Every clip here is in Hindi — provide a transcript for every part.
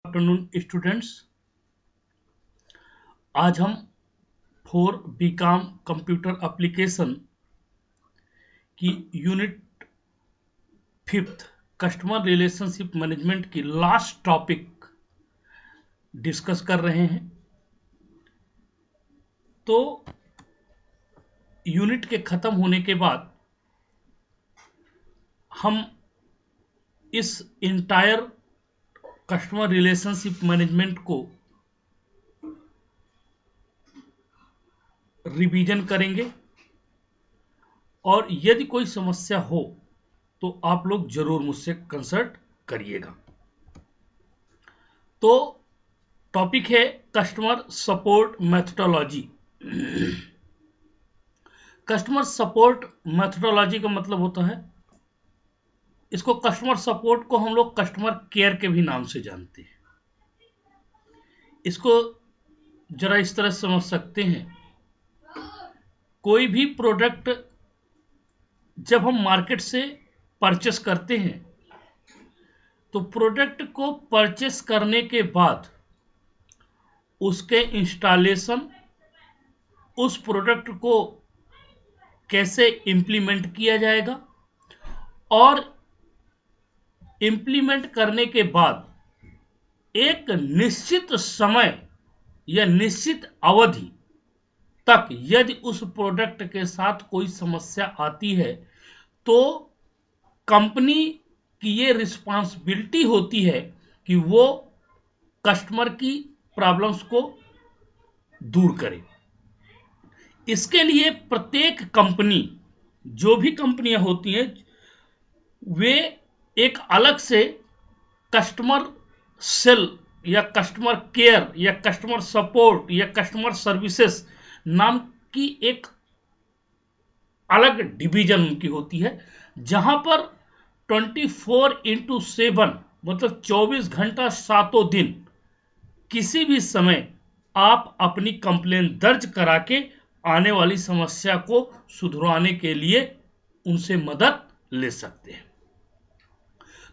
आफ्टरनून स्टूडेंट्स, आज हम 4 बीकॉम कंप्यूटर एप्लीकेशन की unit 5th customer relationship management की लास्ट टॉपिक डिस्कस कर रहे हैं। तो यूनिट के खत्म होने के बाद हम इस इंटायर कस्टमर रिलेशनशिप मैनेजमेंट को रिवीजन करेंगे और यदि कोई समस्या हो तो आप लोग जरूर मुझसे कंसल्ट करिएगा। तो टॉपिक है customer support methodology. Customer support methodology का मतलब होता है, इसको कस्टमर सपोर्ट को हम लोग कस्टमर केयर के भी नाम से जानते हैं। इसको जरा इस तरह समझ सकते हैं, कोई भी प्रोडक्ट जब हम मार्केट से परचेस करते हैं तो प्रोडक्ट को परचेस करने के बाद उसके इंस्टॉलेशन, उस प्रोडक्ट को कैसे इंप्लीमेंट किया जाएगा और इंप्लीमेंट करने के बाद एक निश्चित समय या निश्चित अवधि तक यदि उस प्रोडक्ट के साथ कोई समस्या आती है तो कंपनी की ये रिस्पांसिबिलिटी होती है कि वो कस्टमर की प्रॉब्लम्स को दूर करे। इसके लिए प्रत्येक कंपनी, जो भी कंपनियां होती हैं, वे एक अलग से कस्टमर सेल या कस्टमर केयर या कस्टमर सपोर्ट या कस्टमर सर्विसेज नाम की एक अलग डिवीजन उनकी होती है, जहां पर 24/7 मतलब 24 घंटा 7 दिन किसी भी समय आप अपनी कंप्लेन दर्ज करा के आने वाली समस्या को सुधरवाने के लिए उनसे मदद ले सकते हैं।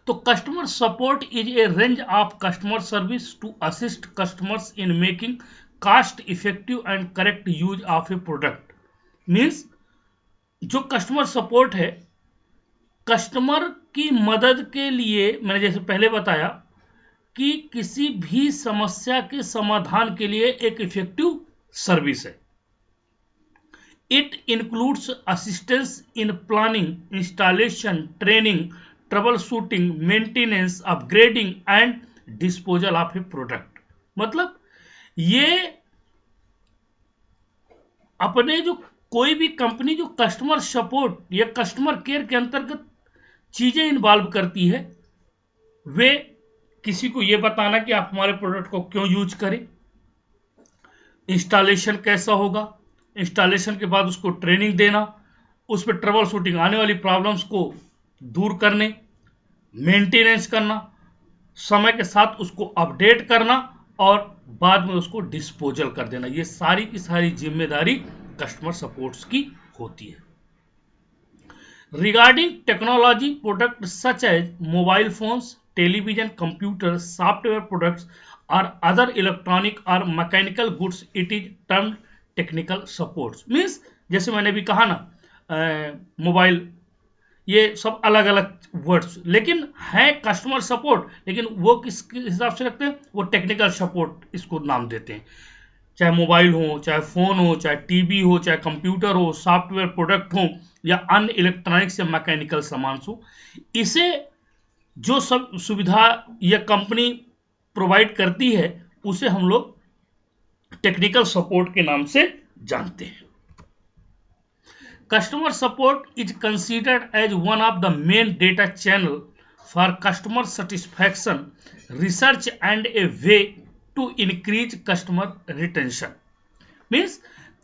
तो customer support is a range of customer service to assist customers in making cost effective and correct use of a product. Means जो कस्टमर सपोर्ट है, कस्टमर की मदद के लिए, मैंने जैसे पहले बताया कि किसी भी समस्या के समाधान के लिए एक इफेक्टिव सर्विस है। It includes assistance in planning, installation, training, trouble shooting, maintenance, upgrading and disposal of a product. मतलब ये अपने जो कोई भी कंपनी जो कस्टमर सपोर्ट या कस्टमर केयर के अंतर्गत चीजें इन्वॉल्व करती है, वे किसी को यह बताना कि आप हमारे प्रोडक्ट को क्यों यूज करें, इंस्टॉलेशन कैसा होगा, इंस्टॉलेशन के बाद उसको ट्रेनिंग देना, उस पर ट्रबल शूटिंग, आने वाली प्रॉब्लम्स को दूर करने, मेंटेनेंस करना, समय के साथ उसको अपडेट करना और बाद में उसको डिस्पोजल कर देना। ये सारी की सारी जिम्मेदारी कस्टमर सपोर्ट्स की होती है। Regarding technology product such as mobile phones, television, computer, software products और अदर इलेक्ट्रॉनिक और mechanical goods, it is termed technical supports. Means जैसे मैंने भी कहा ना, मोबाइल, ये सब अलग अलग वर्ड्स, लेकिन है कस्टमर सपोर्ट, लेकिन वो किस हिसाब से रखते हैं, वो टेक्निकल सपोर्ट इसको नाम देते हैं। चाहे मोबाइल हो, चाहे फोन हो, चाहे टीवी हो, चाहे कंप्यूटर हो, सॉफ्टवेयर प्रोडक्ट हो या अन्य इलेक्ट्रॉनिक्स या मैकेनिकल सामान हो, इसे जो सब सुविधा यह कंपनी प्रोवाइड करती है उसे हम लोग टेक्निकल सपोर्ट के नाम से जानते हैं। Customer support is considered as one of the main data channel for customer satisfaction, research and a way to increase customer retention. Means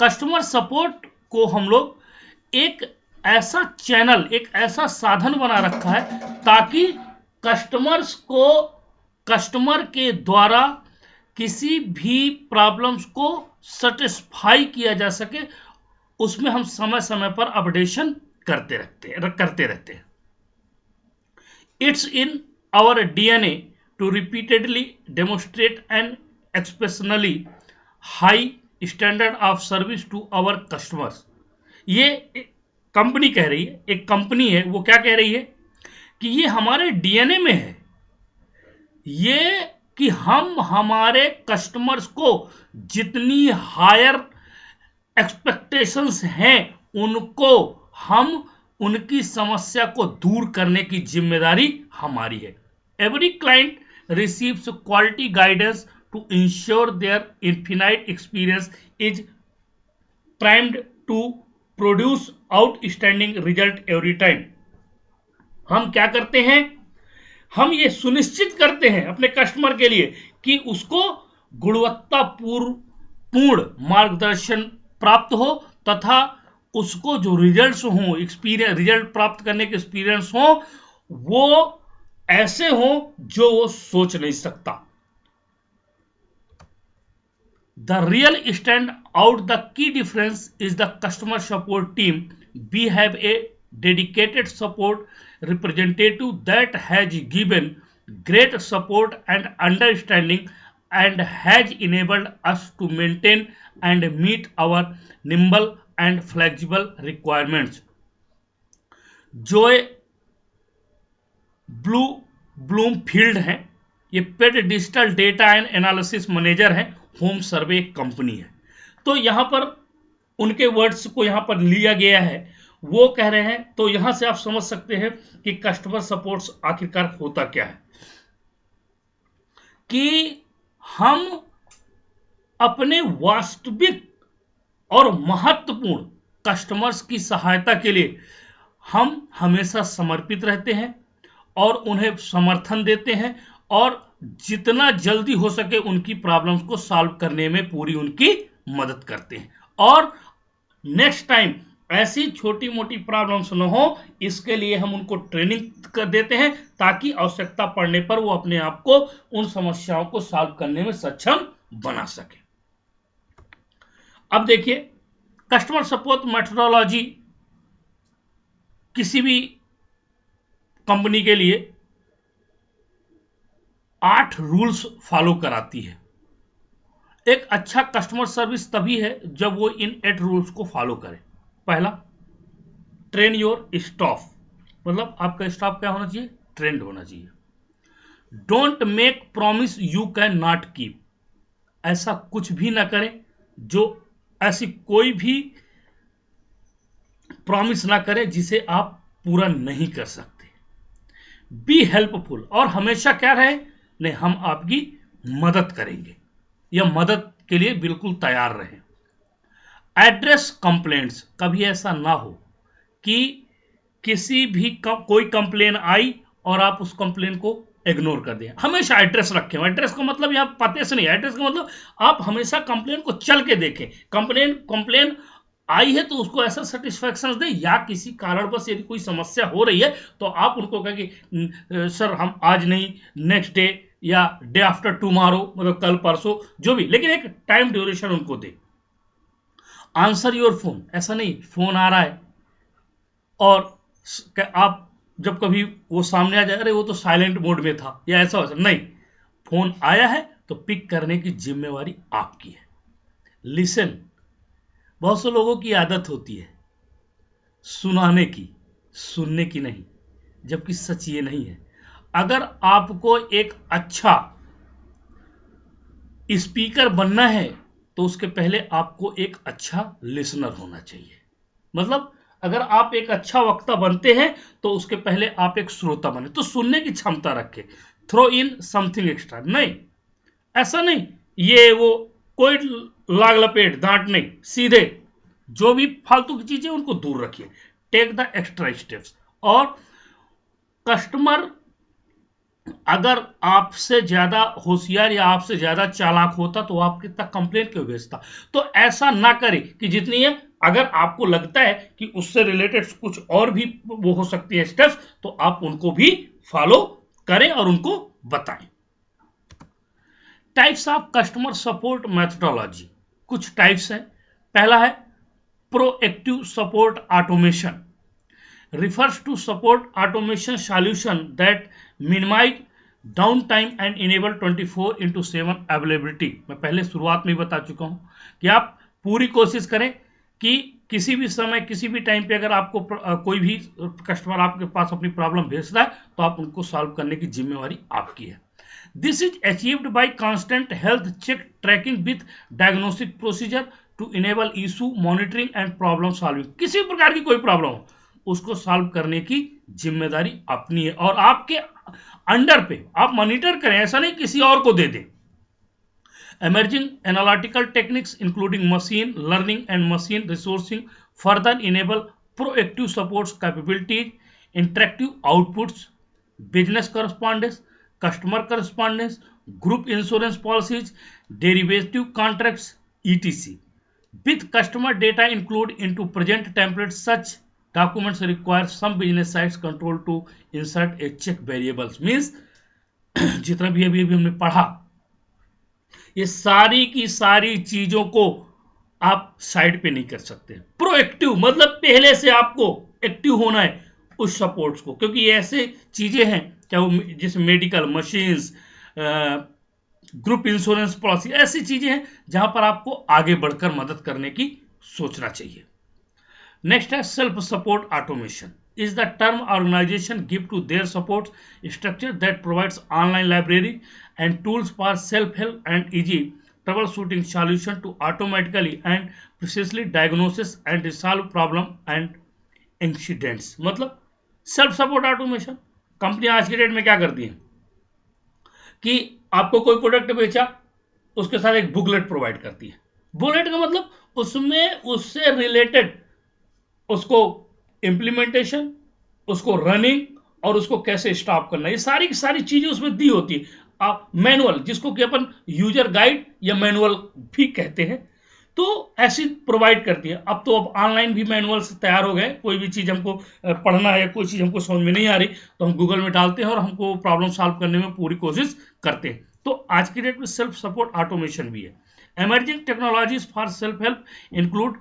customer support को हम लोग एक ऐसा चैनल, एक ऐसा साधन बना रखा है ताकि कस्टमर्स को कस्टमर के द्वारा किसी भी प्रॉब्लम्स को सेटिस्फाई किया जा सके, उसमें हम समय समय पर अपडेशन करते रहते हैं। It's in our DNA to repeatedly demonstrate an exceptionally high standard of service to our customers. ये कंपनी कह रही है, एक कंपनी है, वो क्या कह रही है कि ये हमारे डीएनए में है, ये कि हम हमारे कस्टमर्स को जितनी हायर एक्सपेक्टेशंस हैं उनको हम उनकी समस्या को दूर करने की जिम्मेदारी हमारी है. Every client receives quality guidance to ensure their infinite experience is primed to produce outstanding result every time. हम क्या करते हैं, हम ये सुनिश्चित करते हैं अपने कस्टमर के लिए कि उसको गुणवत्तापूर्ण मार्गदर्शन प्राप्त हो तथा उसको जो रिजल्ट्स हो, एक्सपीरियंस, रिजल्ट प्राप्त करने के एक्सपीरियंस हो वो ऐसे हो जो वो सोच नहीं सकता. The real stand out the key difference is the customer support team. We have a dedicated support representative that has given great support and understanding and has enabled us to maintain and meet our nimble and flexible requirements. Joe Bloomfield हैं, ये paid digital data and analysis manager हैं, होम सर्वे कंपनी है. तो यहां पर उनके वर्ड्स को यहां पर लिया गया है, वो कह रहे हैं. तो यहां से आप समझ सकते हैं कि कस्टमर सपोर्ट आखिरकार होता क्या है, कि हम अपने वास्तविक और महत्वपूर्ण कस्टमर्स की सहायता के लिए हम हमेशा समर्पित रहते हैं और उन्हें समर्थन देते हैं और जितना जल्दी हो सके उनकी प्रॉब्लम्स को सॉल्व करने में पूरी उनकी मदद करते हैं. और नेक्स्ट टाइम ऐसी छोटी मोटी प्रॉब्लम्स न हो, इसके लिए हम उनको ट्रेनिंग कर देते हैं ताकि आवश्यकता पड़ने पर वो अपने आप को उन समस्याओं को सॉल्व करने में सक्षम बना सके. अब देखिए, कस्टमर सपोर्ट मेथोडोलॉजी किसी भी कंपनी के लिए 8 रूल्स फॉलो कराती है. एक अच्छा कस्टमर सर्विस तभी है जब वो इन 8 रूल्स को फॉलो करे. पहला, ट्रेन योर स्टाफ, मतलब आपका स्टाफ क्या होना चाहिए, ट्रेंड होना चाहिए. Don't make promise you can not keep, ऐसा कुछ भी ना करें जो ऐसी कोई भी प्रॉमिस ना करें जिसे आप पूरा नहीं कर सकते. बी हेल्पफुल, और हमेशा क्या रहे, नहीं हम आपकी मदद करेंगे या मदद के लिए बिल्कुल तैयार रहें. एड्रेस कंप्लेंट्स, कभी ऐसा ना हो कि किसी भी कोई कंप्लेन आई और आप उस कंप्लेन को इग्नोर कर दें. हमेशा एड्रेस रखें. एड्रेस का मतलब यहाँ पते से नहीं, एड्रेस का मतलब आप हमेशा कंप्लेन को चल के देखें. कंप्लेन आई है तो उसको ऐसा सेटिस्फैक्शन दें, या किसी कारणवश यदि कोई समस्या हो रही है तो आप उनको कहें कि सर हम आज नहीं, नेक्स्ट डे या डे आफ्टर टुमारो, मतलब कल परसों जो भी, लेकिन एक टाइम ड्यूरेशन उनको दे. आंसर योर फोन, ऐसा नहीं फोन आ रहा है और आप जब कभी वो सामने आ जाए, अरे वो तो साइलेंट मोड में था, या ऐसा हो नहीं, फोन आया है तो पिक करने की जिम्मेवारी आपकी है. लिसन, बहुत से लोगों की आदत होती है सुनाने की, सुनने की नहीं, जबकि सच ये नहीं है. अगर आपको एक अच्छा स्पीकर बनना है तो उसके पहले आपको एक अच्छा लिसनर होना चाहिए. मतलब अगर आप एक अच्छा वक्ता बनते हैं तो उसके पहले आप एक श्रोता बने, तो सुनने की क्षमता रखें. थ्रो इन समथिंग एक्स्ट्रा, नहीं ऐसा नहीं, ये वो कोई लाग लपेट डांट नहीं, सीधे जो भी फालतू की चीजें उनको दूर रखिए. Take the extra steps. और कस्टमर अगर आपसे ज्यादा होशियार या आपसे ज्यादा चालाक होता तो आपके तक कंप्लेंट क्यों भेजता. तो ऐसा ना करें कि जितनी है, अगर आपको लगता है कि उससे रिलेटेड कुछ और भी वो हो सकती है स्टेप्स, तो आप उनको भी फॉलो करें और उनको बताएं. Types of customer support methodology, कुछ टाइप्स हैं. पहला है proactive support automation, refers to support automation solution that minimize down time and enable 24/7 availability. मैं पहले शुरुआत में ही बता चुका हूं कि आप पूरी कोशिश करें कि किसी भी समय किसी भी टाइम पे अगर आपको कोई भी कस्टमर आपके पास अपनी प्रॉब्लम भेजता है तो आप उनको सॉल्व करने की जिम्मेवारी आपकी है। This is achieved by constant health check tracking with diagnostic procedure to enable issue monitoring and problem solving. किसी प्रकार की कोई प्रॉब्लम हो उसको सॉल्व करने की जिम्मेदारी अपनी है और आपके अंडर पे आप मॉनिटर करें, ऐसा नहीं किसी और को दे दें। Emerging analytical techniques including machine learning and machine resourcing further enable proactive support capabilities, interactive outputs, business correspondence, customer correspondence, group insurance policies, derivative contracts, etc. With customer data included into present templates, such documents require some business sites control to insert a check variables. Means जितना भी अभी हमने पढ़ा ये सारी की सारी चीजों को आप साइड पे नहीं कर सकते। प्रोएक्टिव मतलब पहले से आपको एक्टिव होना है उस सपोर्ट्स को, क्योंकि ये ऐसे चीजें हैं चाहे वो जैसे medical machines, group insurance policy, ऐसी चीजें हैं जहां पर आपको आगे बढ़कर मदद करने की सोचना चाहिए। नेक्स्ट है self support automation is the term organization give to their support structure that provides online library and tools for self-help and easy troubleshooting solution to automatically and precisely diagnose and resolve problem and incidents। मतलब सेल्फ सपोर्ट ऑटोमेशन कंपनी आज के डेट में क्या करती है कि आपको कोई प्रोडक्ट बेचा उसके साथ एक बुकलेट प्रोवाइड करती है। बुकलेट का मतलब उसमें उससे रिलेटेड उसको इंप्लीमेंटेशन, उसको रनिंग और उसको कैसे स्टॉप करना, ये सारी की सारी चीजें उसमें दी होती है। आप मैनुअल जिसको कि अपन यूजर गाइड या मैनुअल भी कहते हैं, तो ऐसी प्रोवाइड करती है। अब ऑनलाइन भी मैनुअल से तैयार हो गए, कोई भी चीज हमको पढ़ना है, कोई चीज हमको समझ में नहीं आ रही तो हम गूगल में डालते हैं और हमको प्रॉब्लम सॉल्व करने में पूरी कोशिश करते हैं। तो आज की डेट में सेल्फ सपोर्ट ऑटोमेशन भी है। Emerging technologies for self help include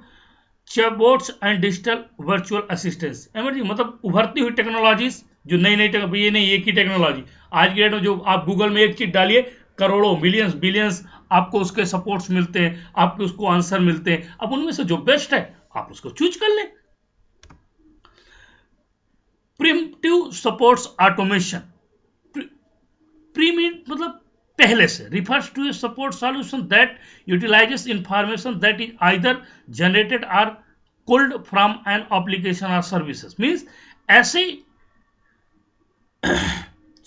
chatbots and digital virtual assistance. Emerging मतलब उभरती हुई टेक्नोलॉजीज, जो नई नई टेक्नोलॉजी, ये नहीं एक ही टेक्नोलॉजी। आज की डेट में जो आप गूगल में एक चीज डालिए करोड़ों मिलियंस बिलियंस आपको उसके सपोर्ट्स मिलते हैं, आपके उसको आंसर मिलते हैं। अब उनमें से जो बेस्ट है आप उसको चूज कर लें। प्रिमिटिव सपोर्ट्स ऑटोमेशन, प्रीमिट मतलब पहले से, refers to a support solution that utilizes information that is either generated or pulled from an application or services। means ऐसी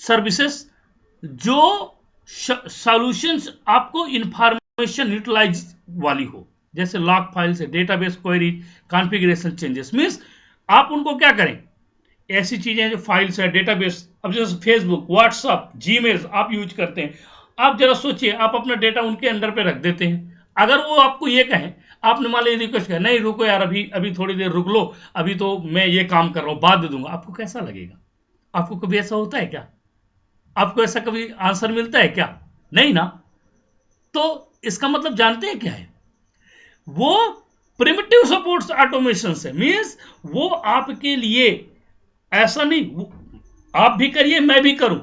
सर्विसेज जो सॉल्यूशंस आपको इंफॉर्मेशन यूटिलाइज वाली हो, जैसे लॉग फाइल से database query, configuration changes. Means आप उनको क्या करें, ऐसी चीजें जो फाइल्स है डेटाबेस, अब जैसे फेसबुक, व्हाट्सएप, जीमेल आप यूज करते हैं, आप जरा सोचिए आप अपना डेटा उनके अंडर पे रख देते हैं। अगर वो आपको ये कहें, आपने मान लीजिए रिक्वेस्ट किया, नहीं रुको यार अभी अभी थोड़ी देर रुक लो, अभी तो मैं ये काम कर रहा हूं बाद दे दूंगा, आपको कैसा लगेगा? आपको कभी ऐसा होता है क्या? आपको ऐसा कभी आंसर मिलता है क्या? नहीं ना। तो इसका मतलब जानते हैं क्या है? वो प्रिमिटिव सपोर्ट्स ऑटोमेशन है। मींस वो आपके लिए ऐसा नहीं, आप भी करिए मैं भी करूं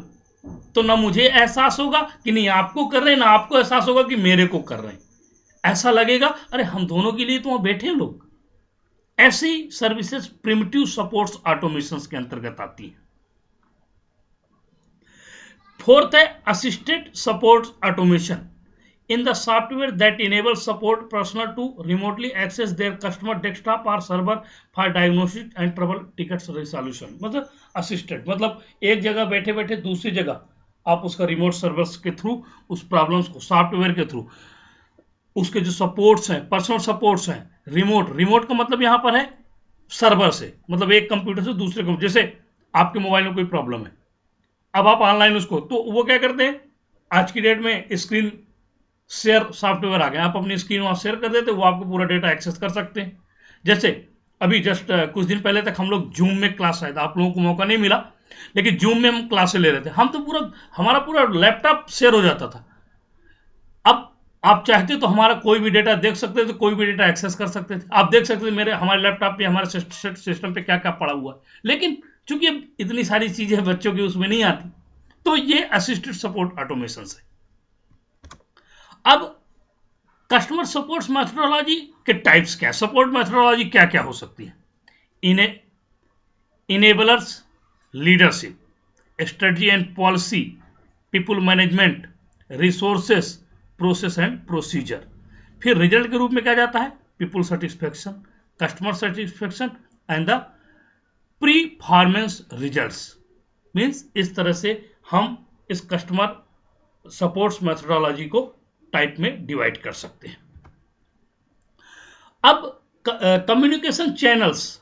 तो ना मुझे एहसास होगा कि नहीं आपको कर रहे हैं, ना आपको एहसास होगा कि मेरे को कर रहे हैं। ऐसा लगेगा अरे हम दोनों के लिए तो वहां बैठे हैं लोग। ऐसी सर्विसेज प्रिमिटिव सपोर्ट्स ऑटोमेशन के अंतर्गत आती है। फोर्थ है assisted support automation in the software that enables support personnel to remotely access their customer desktop or server for diagnosis and trouble tickets resolution। मतलब असिस्टेड मतलब एक जगह बैठे बैठे दूसरी जगह आप उसका रिमोट सर्वर्स के थ्रू उस प्रॉब्लम्स को सॉफ्टवेयर के थ्रू उसके जो सपोर्ट्स हैं, पर्सनल सपोर्ट्स हैं, रिमोट का मतलब यहां पर है सर्वर से, मतलब एक कंप्यूटर से दूसरे कंप्यूटर, जैसे आपके मोबाइल में कोई प्रॉब्लम है, अब आप ऑनलाइन उसको, तो वो क्या करते हैं आज की डेट में स्क्रीन शेयर सॉफ्टवेयर आ गया, आप अपनी स्क्रीन वहां शेयर कर देते, वो आपको पूरा डेटा एक्सेस कर सकते हैं। जैसे अभी जस्ट कुछ दिन पहले तक हम लोग जूम में क्लास आया था, आप लोगों को मौका नहीं मिला, लेकिन जूम में हम क्लासें ले रहे थे, हम तो पूरा हमारा पूरा लैपटॉप शेयर हो जाता था। अब आप चाहते तो हमारा कोई भी डेटा देख सकते थे, कोई भी डेटा एक्सेस कर सकते थे, आप देख सकते थे मेरे हमारे लैपटॉप पे हमारे सिस्टम पे क्या क्या पड़ा हुआ है। लेकिन चूंकि अब इतनी सारी चीजें बच्चों की उसमें नहीं आती, तो ये असिस्टेड सपोर्ट ऑटोमेशन है। अब कस्टमर सपोर्ट मेथोडोलॉजी के टाइप्स क्या, सपोर्ट मेथोडोलॉजी क्या क्या हो सकती है? Enablers, leadership, strategy and policy, people management, resources, process and procedure. फिर रिजल्ट के रूप में क्या जाता है? People satisfaction, customer satisfaction and the performance results. Means इस तरह से हम इस कस्टमर सपोर्ट्स मेथोडोलॉजी को टाइप में डिवाइड कर सकते हैं। अब communication channels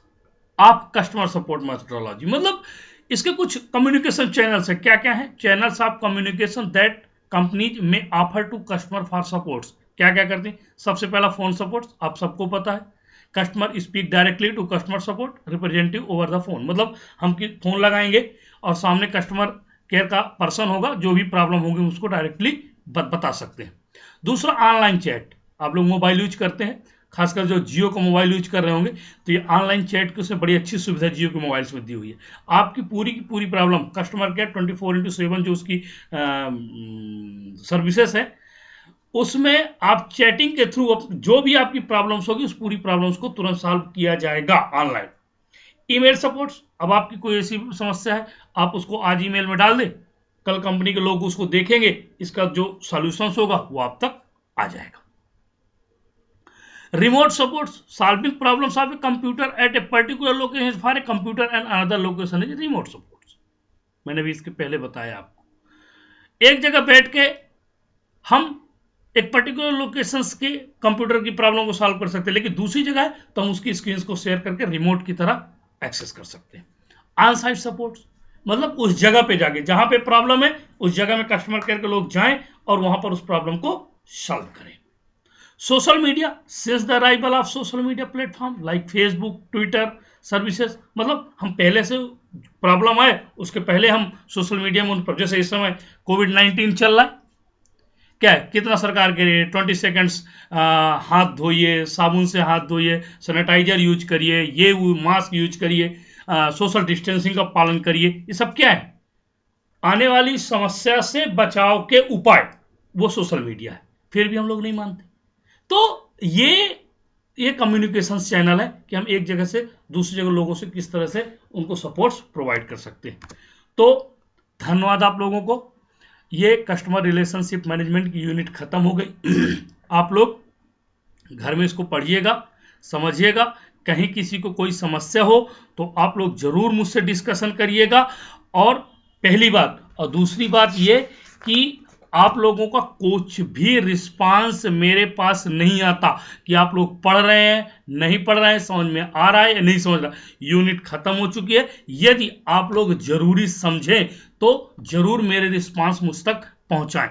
of customer support methodology, मतलब इसके कुछ कम्युनिकेशन चैनल्स है। क्या क्या है? Channels of communication that companies may offer to customer for supports. क्या क्या करते हैं? सबसे पहला फोन सपोर्ट, आप सबको पता है। Customer speak directly to customer support representative over the phone, मतलब हम फोन लगाएंगे और सामने कस्टमर केयर का पर्सन होगा, जो भी प्रॉब्लम होगी उसको डायरेक्टली बता सकते हैं। दूसरा ऑनलाइन चैट, आप लोग मोबाइल यूज करते हैं, खासकर जो जियो का मोबाइल यूज कर रहे होंगे तो ये ऑनलाइन चैट की उसमें बड़ी अच्छी सुविधा जियो के मोबाइल्स में दी हुई है। आपकी पूरी की पूरी प्रॉब्लम कस्टमर केयर 24/7 जो उसकी सर्विसेज है उसमें आप चैटिंग के थ्रू जो भी आपकी प्रॉब्लम्स होगी उस पूरी प्रॉब्लम्स को तुरंत सॉल्व किया जाएगा ऑनलाइन। ईमेल सपोर्ट्स, अब आपकी कोई ऐसी समस्या है आप उसको आज ईमेल में डाल दें, कल कंपनी के लोग उसको देखेंगे, इसका जो सॉल्यूशंस होगा वो आप तक आ जाएगा। Remote supports, solving problems of a computer eight a particular location for a computer and another location is remote supports. मैंने भी इसके पहले बताया आपको, एक जगह बैठ के हम एक पर्टिकुलर लोकेशंस के कंप्यूटर की प्रॉब्लम को सॉल्व कर सकते हैं, लेकिन दूसरी जगह है तो हम उसकी स्क्रीन को शेयर करके रिमोट की तरह एक्सेस कर सकते हैं। ऑन साइट सपोर्ट, मतलब उस जगह पे जाके जहां पे प्रॉब्लम है उस जगह में कस्टमर केयर के लोग जाएं और वहां पर उस प्रॉब्लम को सॉल्व करें। Social media, since the arrival of social media platform like Facebook, Twitter services, मतलब हम पहले से प्रॉब्लम आए उसके पहले हम सोशल मीडिया में उन पर, जैसे इस समय कोविड-19 चल रहा है, क्या है, कितना सरकार के 20 सेकंड्स हाथ धोइए, साबुन से हाथ धोइए, सैनिटाइजर यूज करिए, ये मास्क यूज करिए, सोशल डिस्टेंसिंग का पालन करिए, ये सब क्या है? आने वाली समस्या से बचाव के उपाय, वो सोशल मीडिया है। फिर भी हम लोग नहीं मानते। तो ये कम्युनिकेशन चैनल है कि हम एक जगह से दूसरी जगह लोगों से किस तरह से उनको सपोर्ट्स प्रोवाइड कर सकते हैं। तो धन्यवाद आप लोगों को। ये कस्टमर रिलेशनशिप मैनेजमेंट की यूनिट खत्म हो गई। आप लोग घर में इसको पढ़िएगा, समझिएगा। कहीं किसी को कोई समस्या हो तो आप लोग जरूर मुझसे डिस्कशन करिएगा। और पहली बात, और दूसरी बात ये कि आप लोगों का कुछ भी रिस्पांस मेरे पास नहीं आता कि आप लोग पढ़ रहे हैं, नहीं पढ़ रहे हैं, समझ में आ रहा है या नहीं समझ रहा। यूनिट खत्म हो चुकी है। यदि आप लोग जरूरी समझें तो जरूर मेरे रिस्पांस मुझ तक पहुंचाएं।